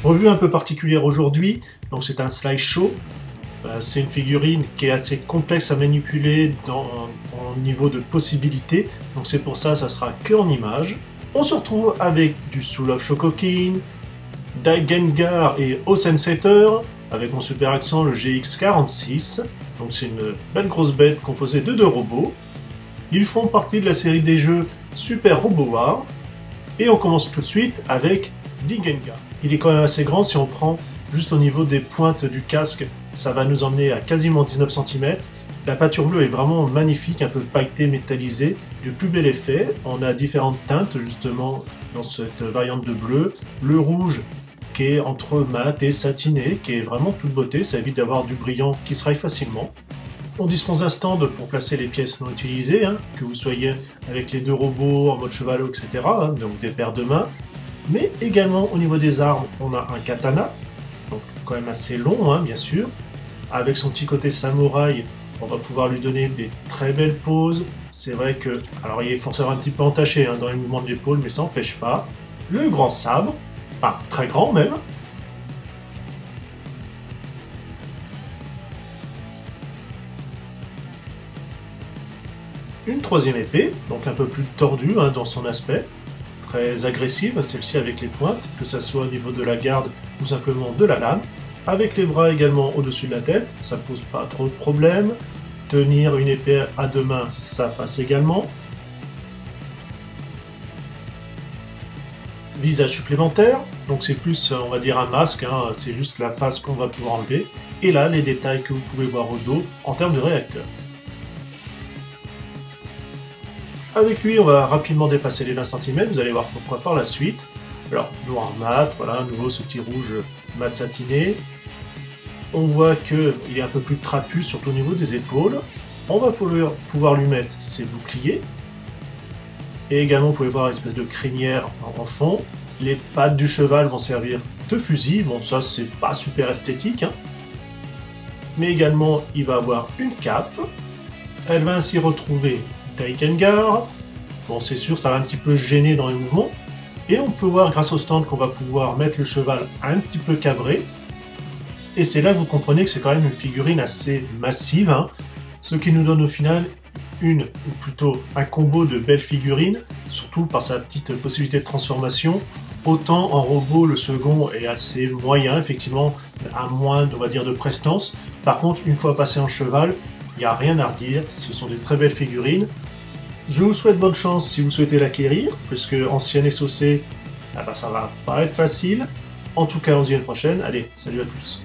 Revue un peu particulière aujourd'hui, donc c'est un slideshow. C'est une figurine qui est assez complexe à manipuler au niveau de possibilités, donc c'est pour ça sera que en images. On se retrouve avec du Soul of Shokokin, Daigengar et Osensetter, avec mon super accent le GX46, donc c'est une belle grosse bête composée de 2 robots. Ils font partie de la série des jeux Super Robo War, et on commence tout de suite avec Daigengar. Il est quand même assez grand, si on prend juste au niveau des pointes du casque, ça va nous emmener à quasiment 19 cm. La peinture bleue est vraiment magnifique, un peu pailletée, métallisée, du plus bel effet. On a différentes teintes justement dans cette variante de bleu. Le rouge qui est entre mat et satiné, qui est vraiment toute beauté, ça évite d'avoir du brillant qui se raille facilement. On dispose d'un stand pour placer les pièces non utilisées, que vous soyez avec les 2 robots en mode chevalot, etc., donc des paires de mains. Mais également au niveau des armes, on a un katana, donc quand même assez long, bien sûr. Avec son petit côté samouraï, on va pouvoir lui donner des très belles poses. C'est vrai que, alors il est forcément un petit peu entaché dans les mouvements de l'épaule, mais ça n'empêche pas. Le grand sabre, enfin très grand même. Une 3e épée, donc un peu plus tordue dans son aspect. Très agressive, celle-ci avec les pointes, que ce soit au niveau de la garde ou simplement de la lame. Avec les bras également au-dessus de la tête, ça pose pas trop de problème. Tenir une épée à 2 mains, ça passe également. Visage supplémentaire, donc c'est plus, on va dire, un masque, c'est juste la face qu'on va pouvoir enlever. Et là, les détails que vous pouvez voir au dos en termes de réacteur. Avec lui, on va rapidement dépasser les 20 cm, vous allez voir pourquoi par la suite. Alors, noir mat, voilà, à nouveau ce petit rouge mat satiné. On voit qu'il est un peu plus trapu, surtout au niveau des épaules. On va pouvoir lui mettre ses boucliers. Et également, vous pouvez voir une espèce de crinière en fond. Les pattes du cheval vont servir de fusil. Bon, ça, c'est pas super esthétique. Mais également, il va avoir une cape. Elle va ainsi retrouver Daigengar. Bon, c'est sûr, ça va un petit peu gêner dans les mouvements. Et on peut voir, grâce au stand, qu'on va pouvoir mettre le cheval un petit peu cabré. Et c'est là que vous comprenez que c'est quand même une figurine assez massive, ce qui nous donne au final ou plutôt un combo de belles figurines, surtout par sa petite possibilité de transformation. Autant en robot, le second est assez moyen, effectivement, à moins, on va dire, de prestance. Par contre, une fois passé en cheval, il n'y a rien à redire, ce sont des très belles figurines. Je vous souhaite bonne chance si vous souhaitez l'acquérir, puisque ancienne et saucée, ça va pas être facile. En tout cas, on se dit à la prochaine. Allez, salut à tous.